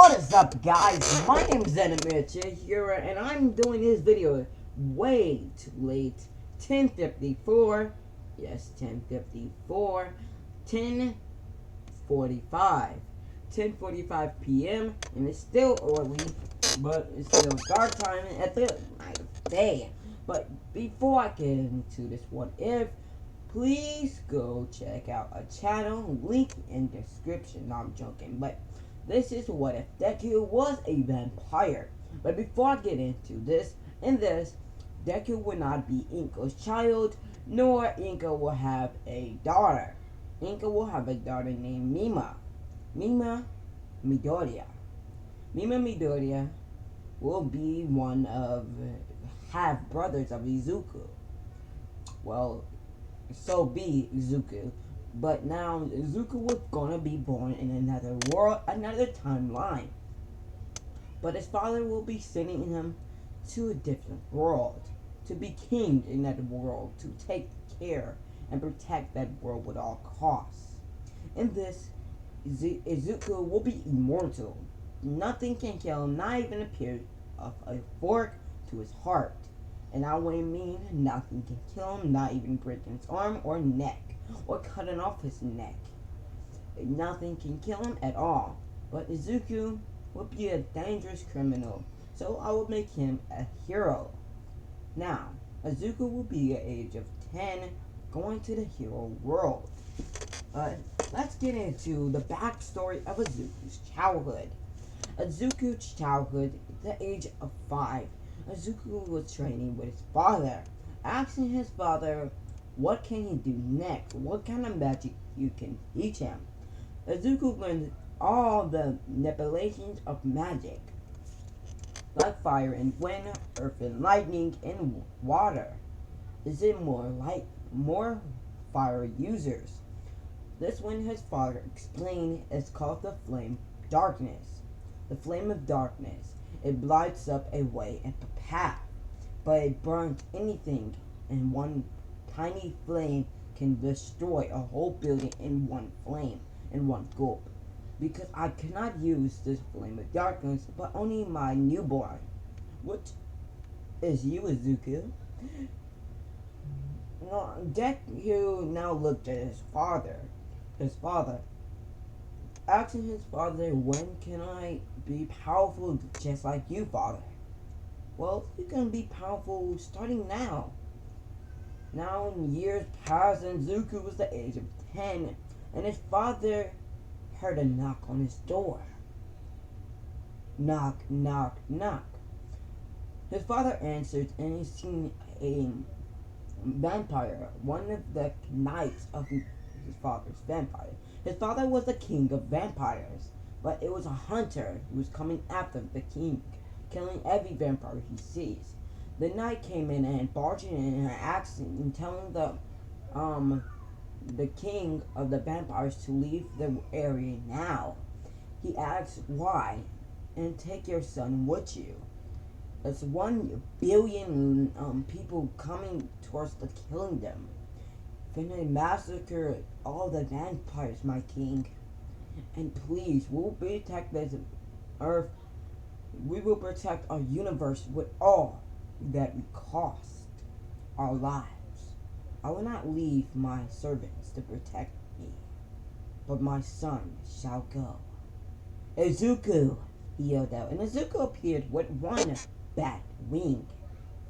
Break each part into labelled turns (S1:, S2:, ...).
S1: What is up, guys? My name is Zenimir here, and I'm doing this video way too late. 10:54. Yes, 10:54. 10:45. 10:45 p.m. and it's still early, but it's still dark time at the night of day. But before I get into this what if, please go check out a channel, link in description. No, I'm joking, but this is what if Deku was a vampire. But before I get into this, Deku will not be Inko's child, nor Inko will have a daughter. Inko will have a daughter named Mima Midoriya. Mima Midoriya will be one of half brothers of Izuku. Well, so be Izuku. But now Izuku was gonna be born in another world, another timeline. But his father will be sending him to a different world, to be king in that world, to take care and protect that world at all costs. In this, Izuku will be immortal. Nothing can kill him, not even a pierce of a fork to his heart. And I would mean nothing can kill him, not even breaking his arm or neck, or cutting off his neck. Nothing can kill him at all. But Izuku will be a dangerous criminal, so I will make him a hero. Now, Izuku will be at the age of 10, going to the hero world. Let's get into the backstory of Izuku's childhood. Izuku's childhood, at the age of 5, Izuku was training with his father, asking his father, what can he do next? What kind of magic you can teach him? Izuku learned all the manipulations of magic, like fire and wind, earth and lightning, and water. Is it more fire users? This one his father explained is called the flame of darkness. The flame of darkness. It lights up a way and a path, but it burns anything, and one tiny flame can destroy a whole building in one flame, in one gulp. Because I cannot use this flame of darkness, but only my newborn, which is you, Izuku. Deku now looked at his father, asking his father, when can I be powerful just like you, father? Well, you can be powerful starting now. Now, years passed, and Izuku was the age of 10, and his father heard a knock on his door. Knock, knock, knock. His father answered, and he seen a vampire, one of the knights of his father's vampire. His father was the king of vampires, but it was a hunter who was coming after the king, killing every vampire he sees. The knight came in and barging in and asking and telling the king of the vampires to leave the area now. He asks why, and take your son with you. There's 1 billion people coming towards the kingdom. Finna massacre all the vampires, my king. And please, we'll protect this earth. We will protect our universe with all that we cost our lives. I will not leave my servants to protect me, but my son shall go. Izuku, he yelled out, and Izuku appeared with 1 bat wing.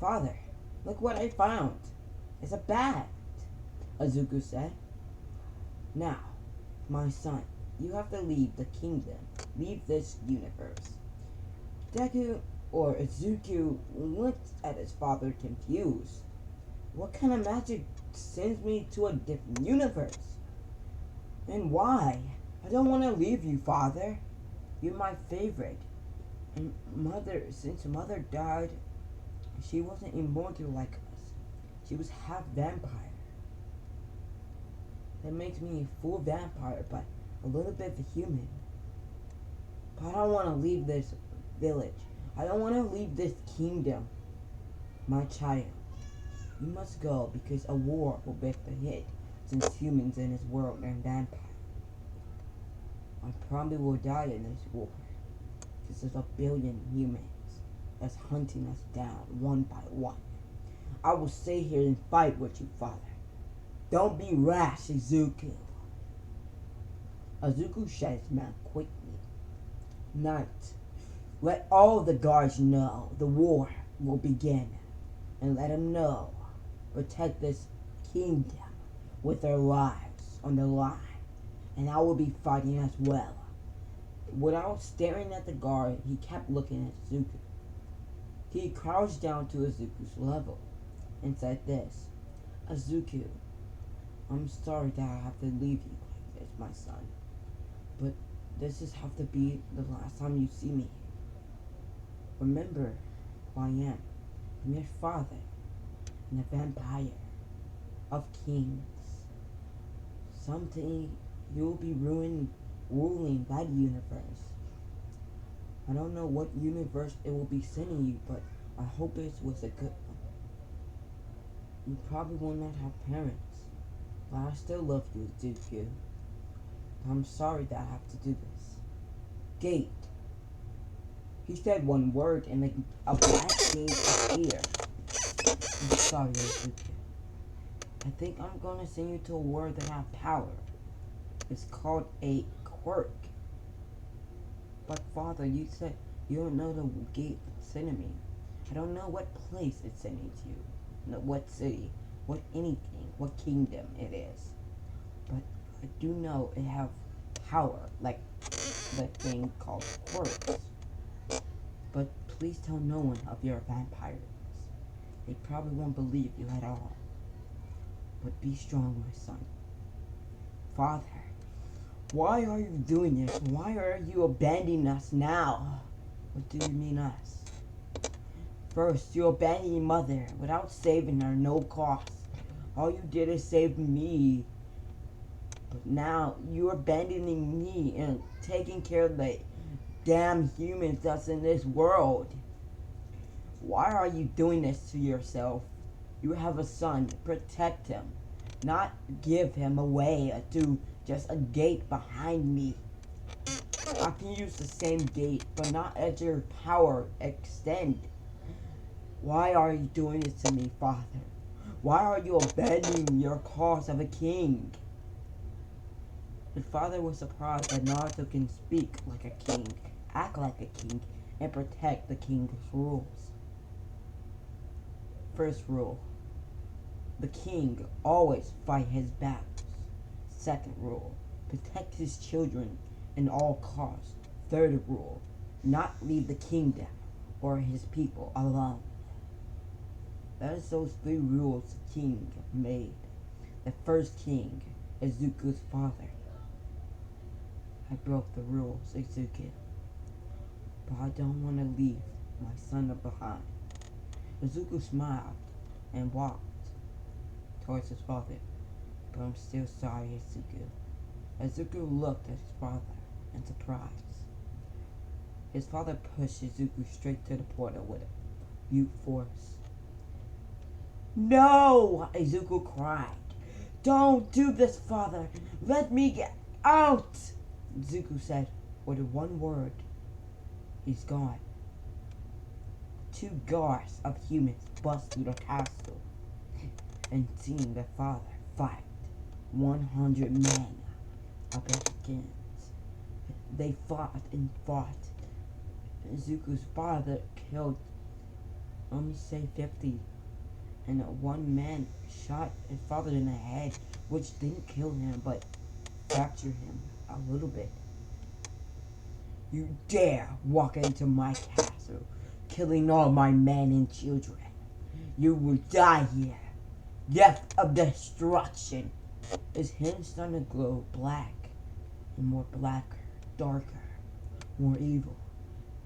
S1: Father, look what I found. It's a bat, Izuku said. Now, my son, you have to leave the kingdom, leave this universe. Deku or Izuku looked at his father confused. What kind of magic sends me to a different universe? And why? I don't want to leave you, father. You're my favorite. And since mother died, she wasn't immortal like us. She was half vampire. That makes me a full vampire, but a little bit of a human. But I don't want to leave this village. I don't want to leave this kingdom. My child, you must go because a war will break the hit since humans in this world are vampires. I probably will die in this war. This is 1 billion humans that's hunting us down one by one. I will stay here and fight with you, father. Don't be rash, Izuku. Izuku shut his mouth quickly. Knight, let all the guards know the war will begin, and let them know protect this kingdom with their lives on the line, and I will be fighting as well. Without staring at the guard, he kept looking at Izuku. He crouched down to Izuku's level and said this, Izuku, I'm sorry that I have to leave you like this, my son, but this is have to be the last time you see me. Remember who I am. I'm your father, and a vampire of kings. Someday you'll be ruling that universe. I don't know what universe it will be sending you, but I hope it was a good one. You probably will not have parents, but I still love you, Deku. I'm sorry that I have to do this. Gate. He said one word and a black gate appeared. I'm sorry, Deku. I think I'm gonna send you to a world that has power. It's called a quirk. But father, you said you don't know the gate it's sending me. I don't know what place it's sending to you. No, what city, what anything, what kingdom it is. But I do know it have power, like the thing called quirks. But please tell no one of your vampires. They probably won't believe you at all. But be strong, my son. Father, why are you doing this? Why are you abandoning us now? What do you mean us? First, you abandoned your mother without saving her, no cost. All you did is save me. But now, you're abandoning me and taking care of the damn humans that's in this world. Why are you doing this to yourself? You have a son. Protect him. Not give him away to just a gate behind me. I can use the same gate, but not as your power extend. Why are you doing this to me, father? Why are you abandoning your cause of a king? His father was surprised that Naruto can speak like a king, act like a king, and protect the king's rules. First rule. The king always fight his battles. Second rule. Protect his children at all costs. Third rule. Not leave the kingdom or his people alone. That is those 3 rules the king made. The first king, Izuku's father. I broke the rules, Izuku. But I don't want to leave my son behind. Izuku smiled and walked towards his father. But I'm still sorry, Izuku. Izuku looked at his father in surprise. His father pushed Izuku straight to the portal with a brute force. No! Izuku cried. Don't do this, father! Let me get out! Izuku said with one word. He's gone. 2 guards of humans bust through the castle and seen their father fight 100 men up against. They fought and fought. Izuku's father killed, let me say 50, and one man shot his father in the head, which didn't kill him but fractured him a little bit. You dare walk into my castle, killing all my men and children. You will die here. Death of destruction. His hands starting to glow black and more blacker, darker, more evil.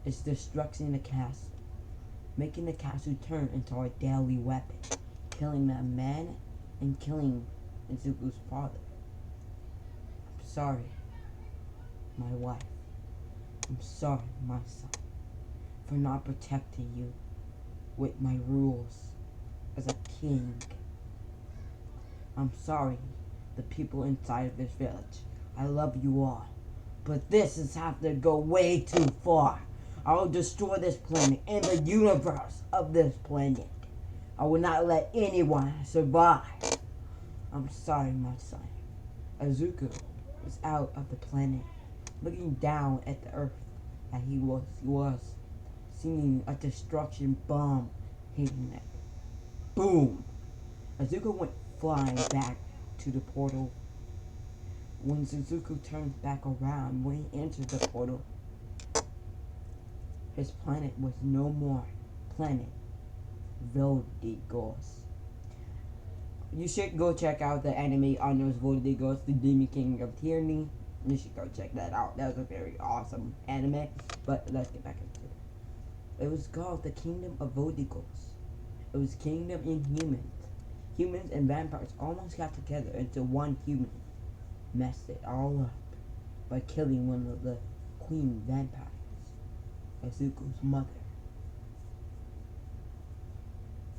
S1: It's destructing the castle, making the castle turn into a deadly weapon, killing that man and killing Izuku's father. I'm sorry, my wife. I'm sorry, my son, for not protecting you with my rules as a king. I'm sorry, the people inside of this village. I love you all. But this has have to go way too far. I'll destroy this planet and the universe of this planet. I will not let anyone survive. I'm sorry, my son. Izuku was out of the planet, looking down at the earth that he was seeing a destruction bomb hitting it. Boom! Izuku went flying back to the portal. When Suzuku turned back around, when he entered the portal, his planet was no more planet Voldigos. You should go check out the anime on those Voldigos, the Demon King of Tyranny. You should go check that out. That was a very awesome anime. But let's get back into it. It was called the Kingdom of Voldigos. It was kingdom in humans. Humans and vampires almost got together into one human. Messed it all up by killing one of the queen vampires, Izuku's mother.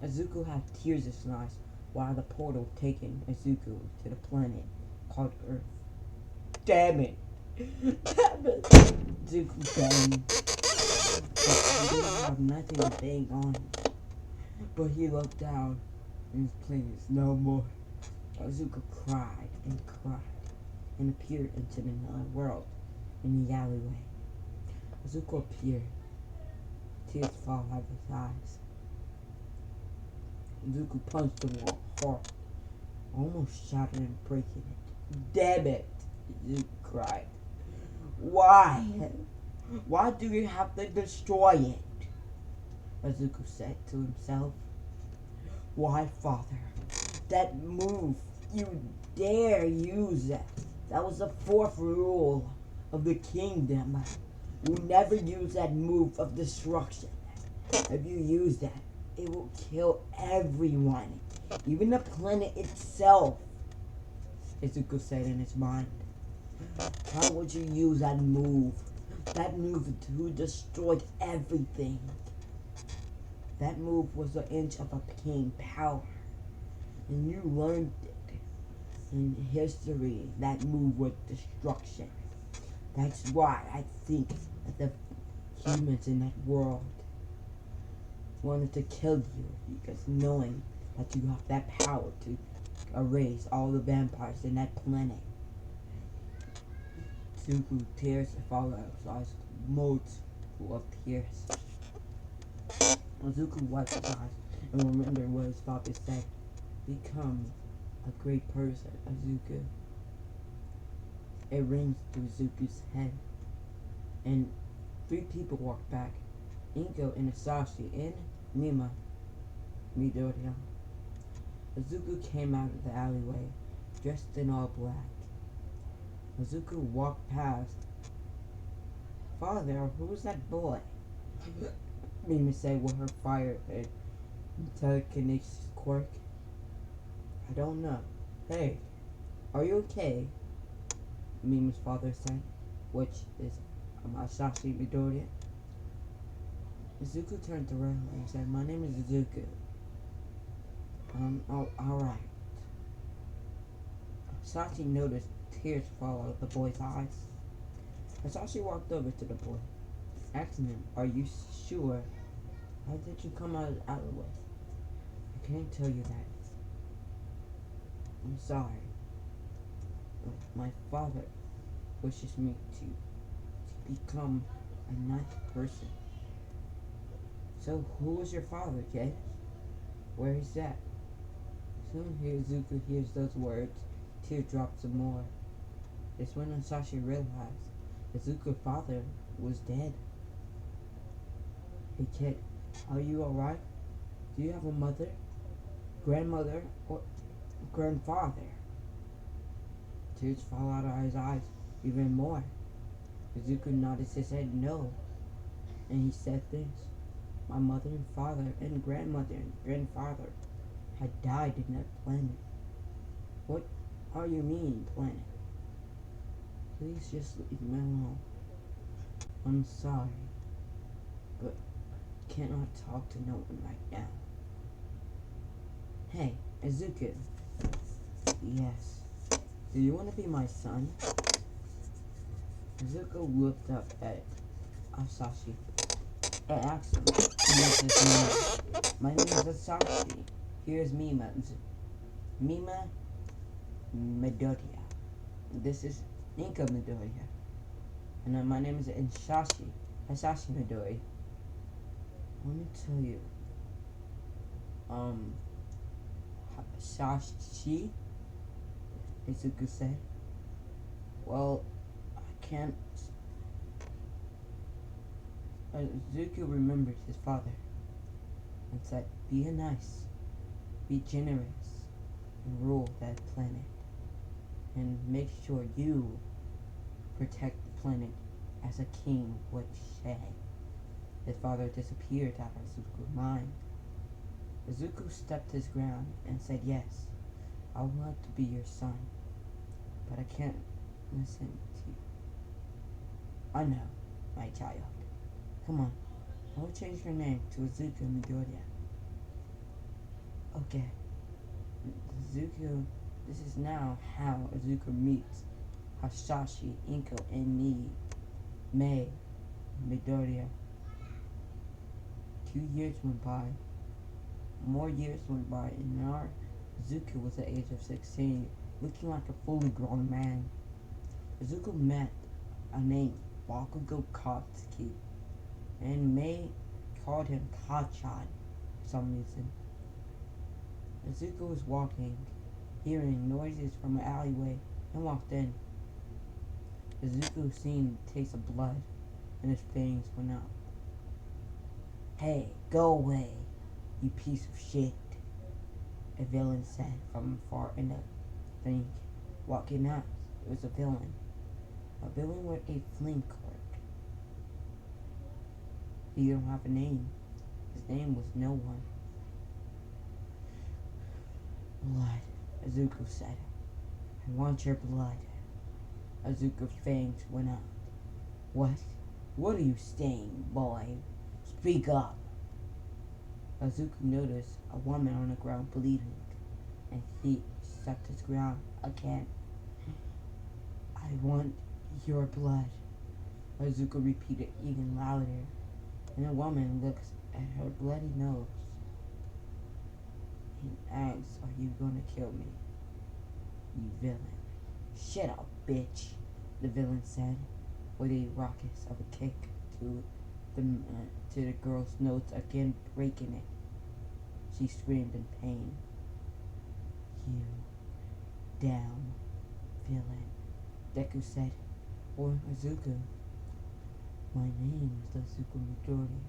S1: Izuku had tears in his eyes while the portal taking Izuku to the planet called Earth. Damn it! Damn it! Izuku banged. But he didn't have nothing to bang on. But he looked down and his plane is no more. Izuku cried and cried and appeared into another world in the alleyway. Izuku appeared. Tears fall out of his eyes. Deku punched the wall hard, almost shattering and breaking it. Damn it! Deku cried. Why? Why do you have to destroy it? Izuku said to himself. Why, father? That move, you dare use that. That was the fourth rule of the kingdom. You never use that move of destruction. If you use that, it will kill everyone, even the planet itself, Izuku said in his mind. Why would you use that move? That move to destroy everything. That move was the inch of a king power. And you learned it in history. That move was destruction. That's why I think that the humans in that world wanted to kill you, because knowing that you have that power to erase all the vampires in that planet. Izuku tears fall out of his eyes, modes full of tears. Izuku wiped his eyes and remembered what his father said. Become a great person, Izuku. It rings through Izuku's head. And 3 people walked back. Inko and Asashi and Mima Midoriya. Izuku came out of the alleyway, dressed in all black. Izuku walked past. Father, who's that boy? Mima said with her fire and telekinesis quirk. I don't know. Hey, are you okay? Mima's father said, which is Asashi Midoriya. Izuku turned around and said, my name is Izuku. Alright. Asashi noticed tears fall out of the boy's eyes. Asashi walked over to the boy, asking him, are you sure? How did you come out of the alleyway? I can't tell you that. I'm sorry. But my father wishes me to become a nice person. So, who is your father, kid? Where is that? Soon Izuku hears those words. Tear drops some more. It's when Asashi realized Izuku's father was dead. Hey kid, are you alright? Do you have a mother, grandmother, or grandfather? Tears fall out of his eyes even more. Izuku nodded his head no. And he said this. My mother and father and grandmother and grandfather had died in that planet. What are you mean, planet? Please just leave me alone. I'm sorry, but I cannot talk to no one right now. Hey, Izuku. Yes. Do you want to be my son? Izuku looked up at Asashi. I asked him, "What is his name?" "My name is Asashi. Here's Mima. Mima Midoriya. This is Inka Midoriya. And my name is Hasashi Midori. Let me tell you, Hasashi," Izuku said. "Well, I can't." Izuku remembered his father and said, "Be nice, be generous, and rule that planet. And make sure you protect the planet as a king would say." His father disappeared out of Izuku's mind. Izuku stepped his ground and said, "Yes, I want to be your son, but I can't listen to you." "I know, my child. Come on, I will change your name to Izuku Midoriya." "Okay." Izuku, this is now how Izuku meets Hasashi, Inko, and Mei Midoriya. 2 years went by. More years went by, and now Izuku was the age of 16, looking like a fully grown man. Izuku met a named Bakugo Katsuki, and Mei called him Kachan for some reason. Izuku was walking, hearing noises from an alleyway, and walked in. Izuku seen the taste of blood, and his fangs went out. "Hey, go away, you piece of shit," a villain said from far in the thing. Walking out, it was a villain. A villain with a flame quirk. He didn't have a name. His name was No One. "Blood," Izuku said. "I want your blood." Izuku's fangs went out. "What? What are you saying, boy? Speak up." Izuku noticed a woman on the ground bleeding, and he stepped his ground again. "I want your blood," Izuku repeated even louder, and the woman looks at her bloody nose and asks, "Are you gonna kill me, you villain?" "Shut up, bitch," the villain said, with a raucous of a kick to the girl's nose, again breaking it. She screamed in pain. "You damn villain," Deku said. "Or Izuku. My name is Izuku Midori,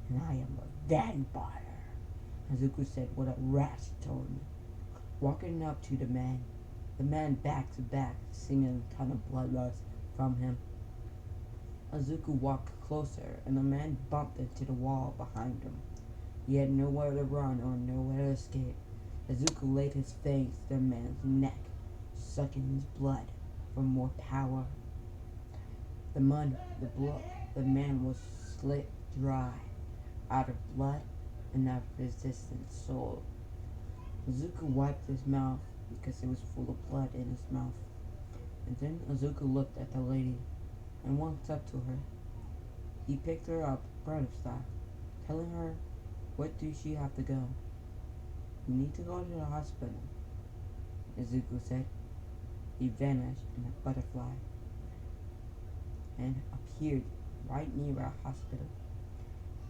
S1: and I am a vampire," Izuku said with a rash tone. Walking up to the man back to back, seeing a ton of blood loss from him. Izuku walked closer, and the man bumped into the wall behind him. He had nowhere to run or nowhere to escape. Izuku laid his face to the man's neck, sucking his blood for more power. The man was slit dry, out of blood and out of resistant soul. Izuku wiped his mouth because it was full of blood in his mouth. And then Izuku looked at the lady and walked up to her. He picked her up, brother style, telling her, "What do she have to go?" "You need to go to the hospital," Izuku said. He vanished in a butterfly and appeared right near a hospital,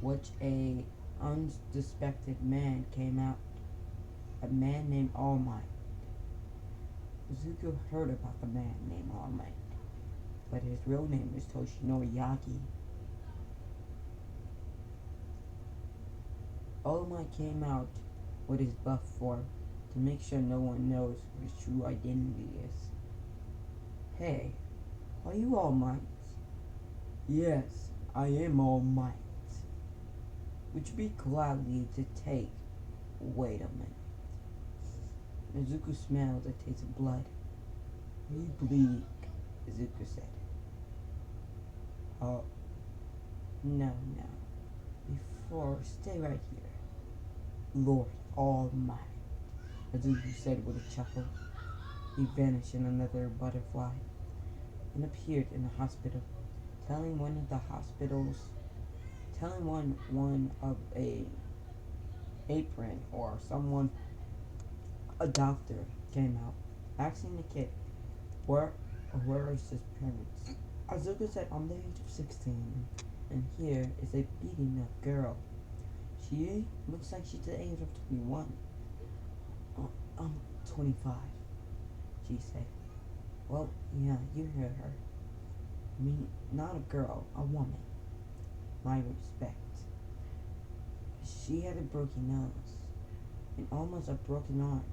S1: which a unsuspected man came out. A man named All Might. Izuku heard about the man named All Might, but his real name is Toshinori Yagi. All Might came out with his buff form to make sure no one knows what his true identity is. "Hey, are you All Might?" "Yes, I am All Might. Would you be gladly to take..." "Wait a minute." Izuku smelled the taste of blood. "Are you bleeding?" Izuku said. "Oh, no. Before, stay right here. Lord All Might," Izuku said with a chuckle. He vanished in another butterfly and appeared in the hospital, telling one of the hospital's telling one of a apron or someone, a doctor came out, asking the kid where is his parents. Azuka said, I'm the age of 16, and here is a beating up girl. She looks like she's the age of 21. I'm 25, she said. Well, yeah, you heard her. I mean, not a girl, a woman. My respect. She had a broken nose and almost a broken arm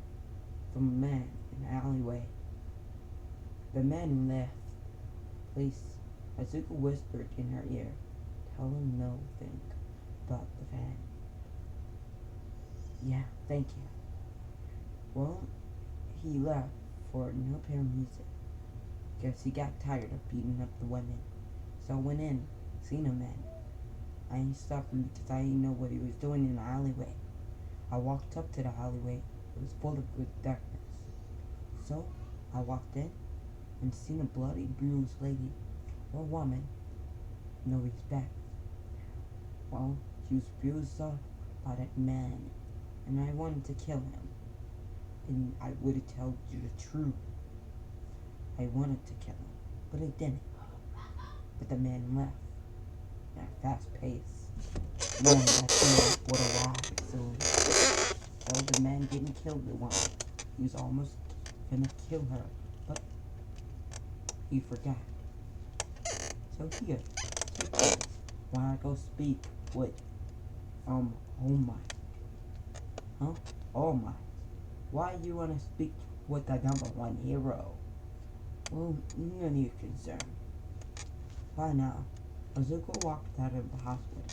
S1: from a man in the alleyway. The man left. Please, Azuka whispered in her ear, tell him nothing about the van. Yeah, thank you. Well, he left for no apparent reason. Guess he got tired of beating up the women. So I went in, seen a man. I ain't stopped him because I didn't know what he was doing in the alleyway. I walked up to the alleyway. It was full of good darkness. So I walked in and seen a bloody, bruised lady or woman. No respect. Well, she was bruised up by that man, and I wanted to kill him. And I would have told you the truth. I wanted to kill him, but I didn't. But the man left at a fast pace. And then that thing would arrive soon. Well, the man didn't kill the woman. He was almost gonna kill her, but he forgot. So here, take this. While I go speak with, All Might. Huh? All Might. Why you wanna speak with the #1 hero? Well, none of your concern. By now, Azuka walked out of the hospital,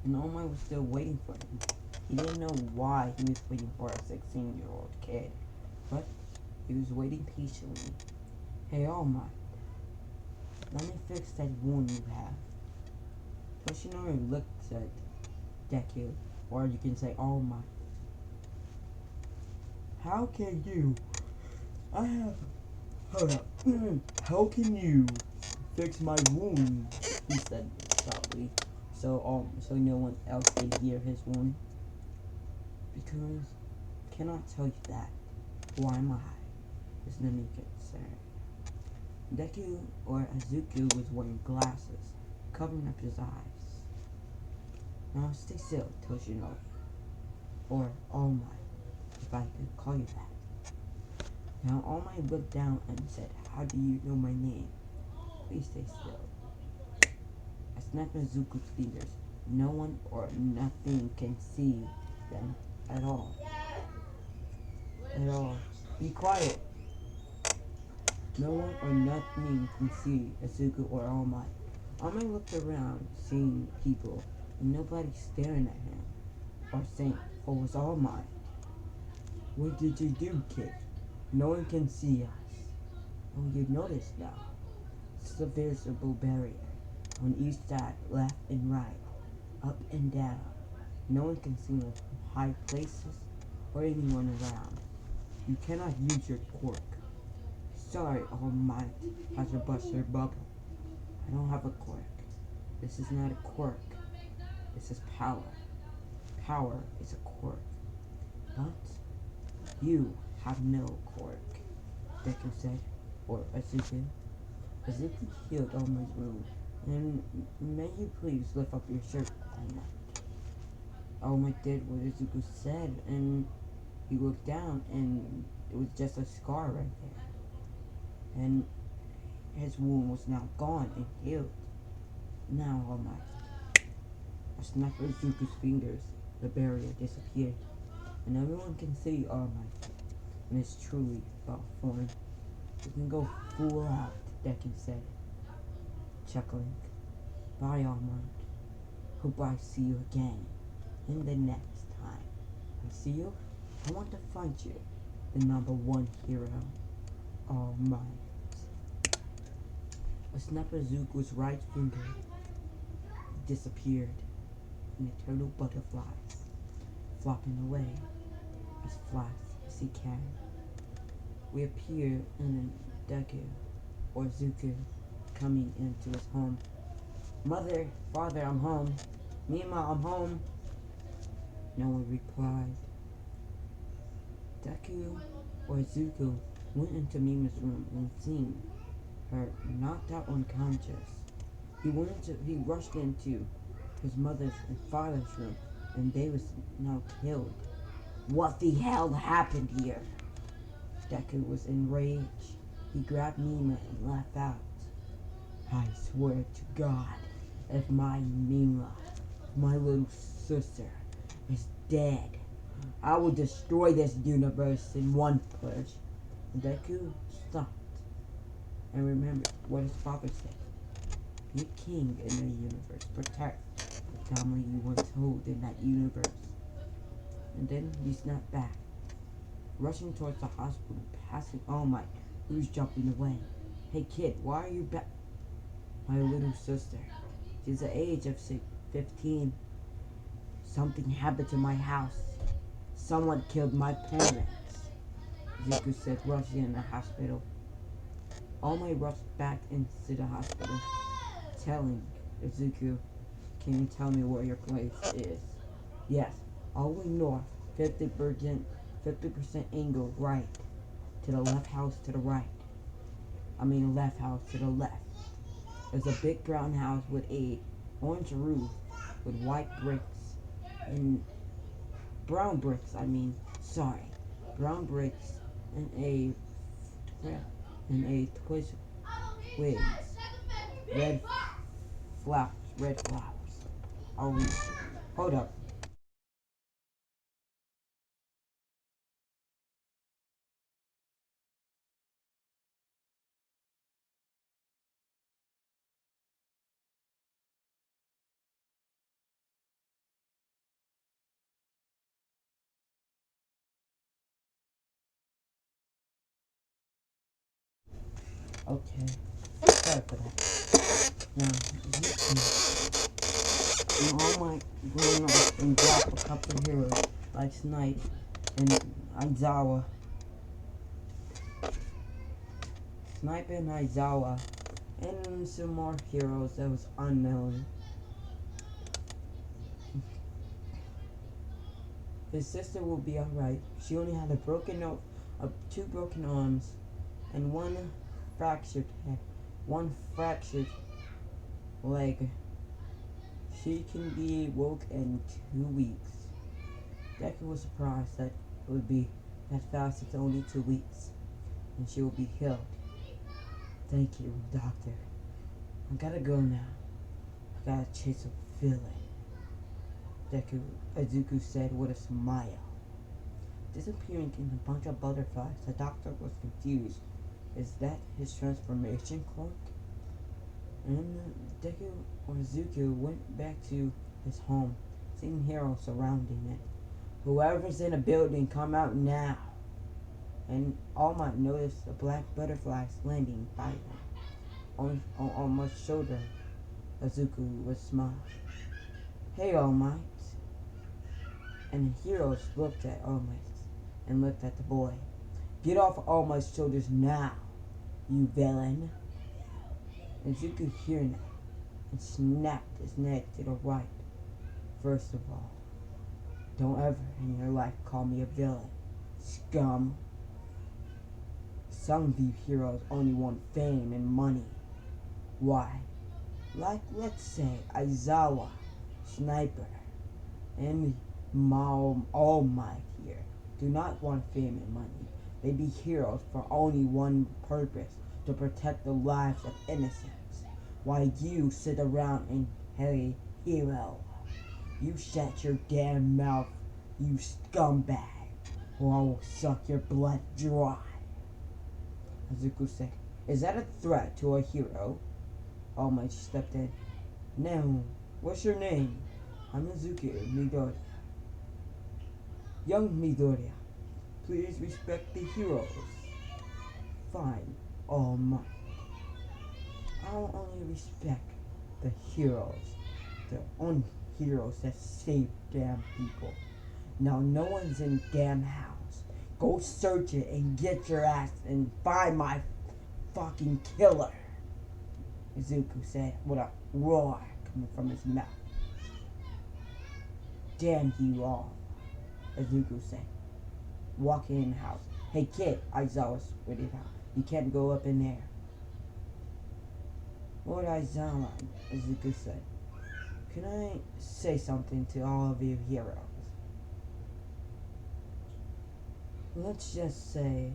S1: and All Might was still waiting for him. He didn't know why he was waiting for a 16-year-old kid, but he was waiting patiently. Hey, All Might, let me fix that wound you have. Toshinori looked at Deku, or you can say All Might. How can you? Hold up. How can you fix my wound? He said softly, so no one else can hear his wound. Because I cannot tell you that. Why am I? There's no need concern. Deku or Azuku was wearing glasses, covering up his eyes. Now stay still, Toshinori. Or All Might, if I could call you that. Now All Might looked down and said, how do you know my name? Please stay still. I snapped Azuku's fingers. No one or nothing can see them at all. At all. Be quiet. No one or nothing can see Azuku or All Might. All Might looked around, seeing people, and nobody staring at him, or saying, oh, was All Might. What did you do, kid? No one can see us. Oh, you notice now. It's a visible barrier on each side, left and right, up and down. No one can see us from high places or anyone around. You cannot use your quirk. Sorry, All Might has to bust your bubble. I don't have a quirk. This is not a quirk. This is power. Power is a quirk. But you have no quirk, Deku said, or Azuku. Azuku healed All Might's wound, and may you please lift up your shirt, All Might. All Might did what Azuku said, and he looked down, and it was just a scar right there. And his wound was now gone and healed. Now, All Might. I snapped Azuku's fingers. The barrier disappeared, and everyone can see All Might. And it's truly about form. You can go full out, Deku said, chuckling. Bye, All Might. Hope I see you again in the next time I see you. I want to find you, the #1 hero, All Might. A snap of Zuko's right finger disappeared, and the turtle butterflies flopping away as fast as he can. We appear in Deku or Zuko coming into his home. Mother, father, I'm home. Mima, I'm home. No one replied. Deku or Zuko went into Mima's room and seen her knocked out unconscious. He rushed into his mother's and father's room, and they was now killed. What the hell happened here? Deku was enraged. He grabbed Mima and laughed out. I swear to God, if my Mima, my little sister, is dead, I will destroy this universe in one push. Deku stopped and remembered what his father said. Be a king in the universe. Protect the family you once held in that universe. And then he snapped back, rushing towards the hospital, passing All Might, who's jumping away. Hey kid, why are you back? My little sister. She's the age of 15. Something happened to my house. Someone killed my parents. Zuko said, rushing in the hospital. All Might rushed back into the hospital, telling Zuko, can you tell me where your place is? Yes, all the way north, 50% angle right. To the left house to the right. Left house to the left. There's a big brown house with a orange roof with white bricks and brown bricks, brown bricks and a twist wigs, red flowers. I'll read. Hold up. Okay. Sorry for that. Now, All Might going off and drop a couple of heroes like Snipe and Aizawa. Snipe and Aizawa. And some more heroes that was unknown. His sister will be alright. She only had two broken arms and one fractured leg. She can be woke in 2 weeks. Deku was surprised that it would be that fast. It's only 2 weeks, and she will be healed. Thank you, doctor. I gotta go now. I gotta chase a villain. Izuku said with a smile. Disappearing in a bunch of butterflies, the doctor was confused. Is that his transformation cloak? And Deku or Izuku went back to his home, seeing heroes surrounding it. Whoever's in the building, come out now. And All Might noticed the black butterflies landing by him. On All Might's shoulder, Izuku was smiling. Hey, All Might. And the heroes looked at All Might and looked at the boy. Get off All Might's shoulders now, you villain. And Zuko heard that and snapped his neck to the right. First of all, don't ever in your life call me a villain, scum. Some of you heroes only want fame and money. Why? Like, let's say, Aizawa, Sniper, and All Might here do not want fame and money. They be heroes for only one purpose, to protect the lives of innocents. While you sit around and hey, hero. You shut your damn mouth, you scumbag, or I will suck your blood dry. Izuku said, is that a threat to a hero? All Might stepped in. No, what's your name? I'm Izuku Midoriya. Young Midoriya, please respect the heroes. Fine, All Might. I'll only respect the heroes. The only heroes that save damn people. Now no one's in damn house. Go search it and get your ass and find my fucking killer. Izuku said with a roar coming from his mouth. Damn you all, Izuku said, walking in the house. Hey kid, Aizawa spitted out. You can't go up in there. Lord Aizawa, Izuku said, can I say something to all of you heroes? Let's just say,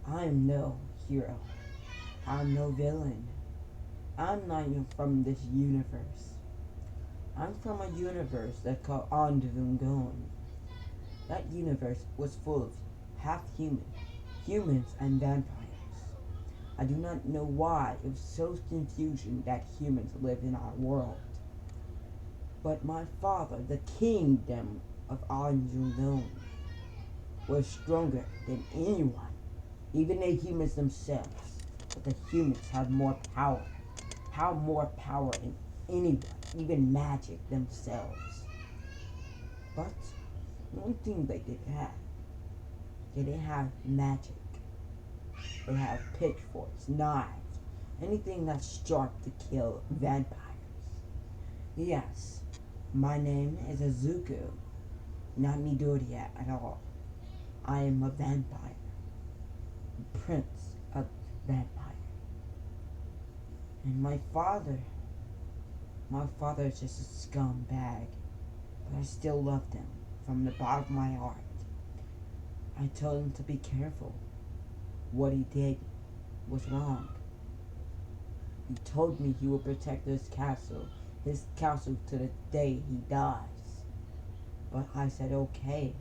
S1: I'm no hero. I'm no villain. I'm not even from this universe. I'm from a universe that's called Andungon. That universe was full of half humans and vampires. I do not know why it was so confusing that humans live in our world. But my father, the kingdom of Andungon, was stronger than anyone, even the humans themselves. But the humans had more power. How more power in anyone, even magic themselves. But one thing they didn't have magic. They have pitchforks, knives, anything that's sharp to kill vampires. Yes, my name is Izuku, not Midoriya at all. I am a vampire, prince of vampire. And my father is just a scumbag, but I still loved him from the bottom of my heart. I told him to be careful. What he did was wrong. He told me he would protect his castle to the day he dies. But I said okay.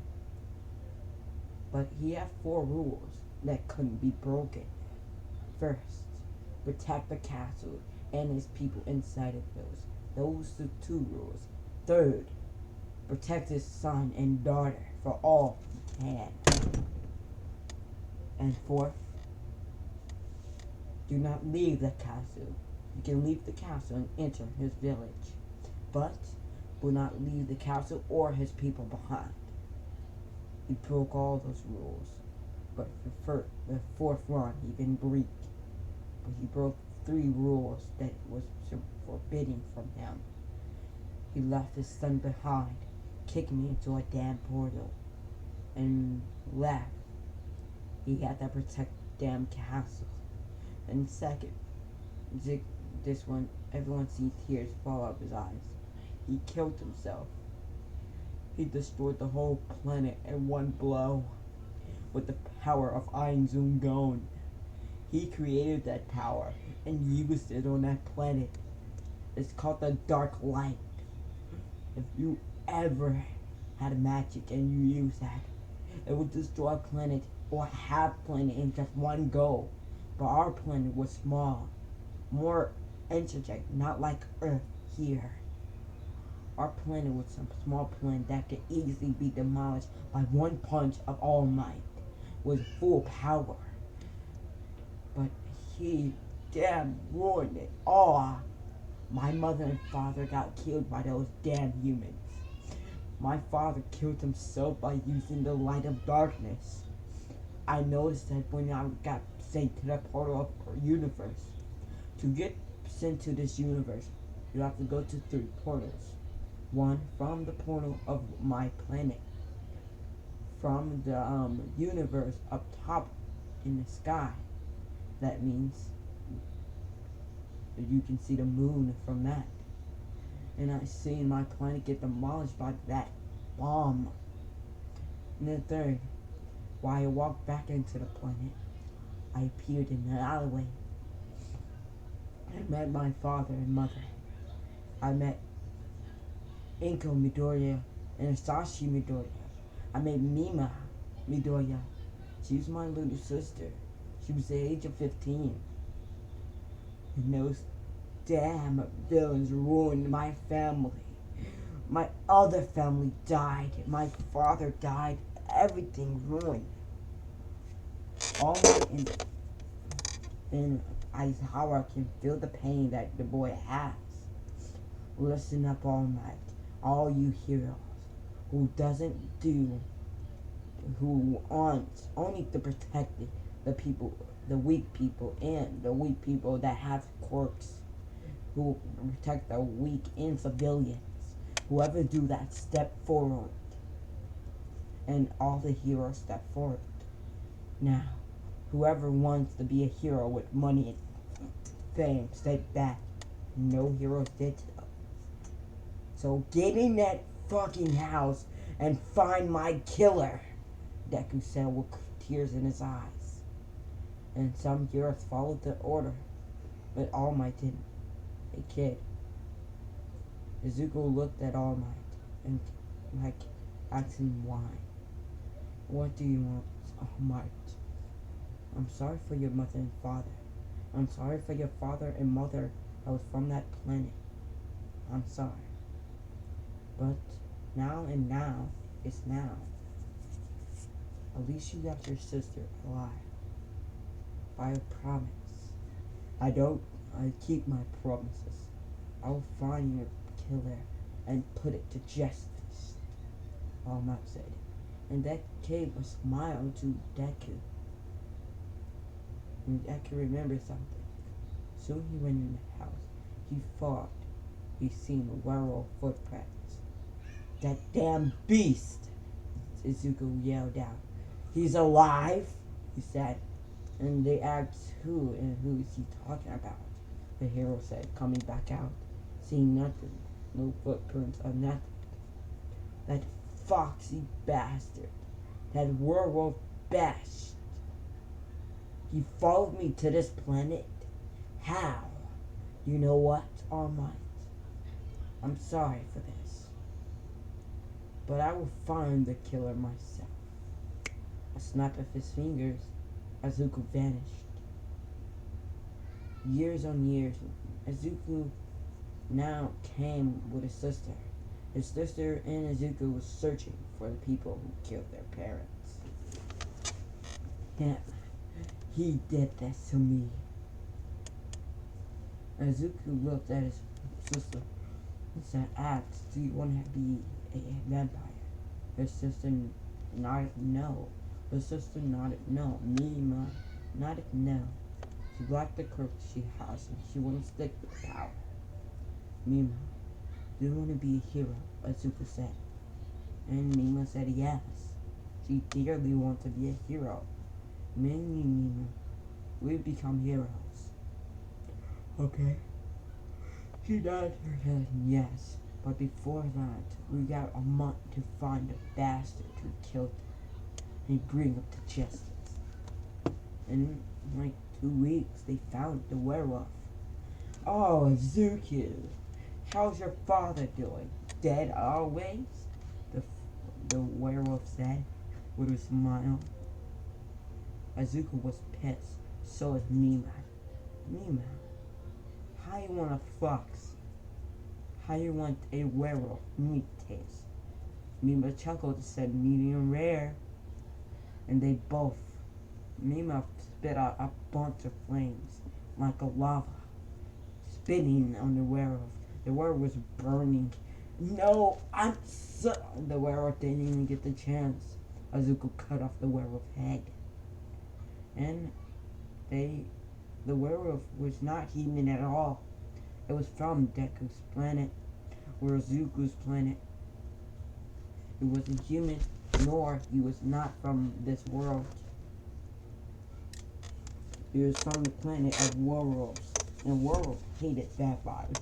S1: But he had 4 rules that couldn't be broken. First, protect the castle and his people inside of those are 2 rules. Third, protect his son and daughter for all he can. And fourth, do not leave the castle. You can leave the castle and enter his village, but do not leave the castle or his people behind. He broke all those rules, but the 4th one he didn't break. But he broke 3 rules that was forbidden from him. He left his son behind, kicked me into a damn portal, and left. He had to protect the damn castle. And second, this one, everyone sees tears fall out of his eyes. He killed himself. He destroyed the whole planet in one blow with the power of Ainzungon. He created that power and used it on that planet. It's called the Dark Light. If you ever had magic and you use that, it would destroy a planet or half planet in just one go. But our planet was small, more interject, not like Earth here. Our planet was some small planet that could easily be demolished by one punch of All Might with full power. But he damn ruined it all. My mother and father got killed by those damn humans. My father killed himself by using the light of darkness. I noticed that when I got sent to the portal of our universe. To get sent to this universe, you have to go to 3 portals. One from the portal of my planet. From the universe up top in the sky. That means that you can see the moon from that. And I seen my planet get demolished by that bomb. And then third, while I walked back into the planet, I appeared in the alleyway. I met my father and mother. I met Inko Midoriya and Sashi Midoriya. I met Mima Midoriya. She was my little sister. She was the age of 15. And those damn villains ruined my family. My other family died. My father died. Everything ruined. All my and how I can feel the pain that the boy has. Listen up all night, all you heroes who wants only to protect the people, the weak people, and the weak people that have quirks. who will protect the weak and civilians. Whoever do that, step forward. And all the heroes step forward. Now, whoever wants to be a hero with money and fame, step back. No heroes did so. So get in that fucking house and find my killer, Deku said with tears in his eyes. And some heroes followed the order, but All Might didn't. A kid. Izuku looked at All Might and asked him why. What do you want, All Might? I'm sorry for your mother and father. I'm sorry for your father and mother that was from that planet. I'm sorry. But now is now. At least you got your sister alive. By a promise. I keep my promises. I will find your killer and put it to justice, All Might said. And that gave a smile to Deku. And Deku remembered something. Soon he went in the house. He thought he seen the werewolf footprints. That damn beast! Izuku yelled out. He's alive, he said. And they asked who is he talking about? The hero said, coming back out, seeing nothing, no footprints or nothing. That foxy bastard, that werewolf best. He followed me to this planet. How? You know what, All Might? I'm sorry for this, but I will find the killer myself. A snap of his fingers, Izuku vanished. Years on years, Izuku now came with his sister. His sister and Izuku was searching for the people who killed their parents. Yeah, he did this to me. Izuku looked at his sister and asked, do you want to be a vampire? His sister nodded no. Her sister nodded no. Mima nodded no. She liked the quirk she has and she wouldn't stick with the power. Mima, do you want to be a hero? Izuku said. And Mima said yes. She dearly wants to be a hero. Me and Mima, we become heroes. Okay. She nodded her head yes. But before that, we got a month to find the bastard who killed them and bring him to justice. In like 2 weeks, they found the werewolf. Oh, Izuku, how's your father doing? Dead always? The werewolf said with a smile. Izuku was pissed. So was Mima. Mima, how you want a fox? How you want a werewolf meat taste? Mima chuckled and said medium rare. And they both, Mima spit out a bunch of flames like a lava, spitting on the werewolf. The werewolf was burning. No, the werewolf didn't even get the chance. Izuku cut off the werewolf's head. And the werewolf was not human at all. It was from Deku's planet, or Izuku's planet. It wasn't human, nor he was not from this world. He was from the planet of werewolves, and werewolves hated vampires.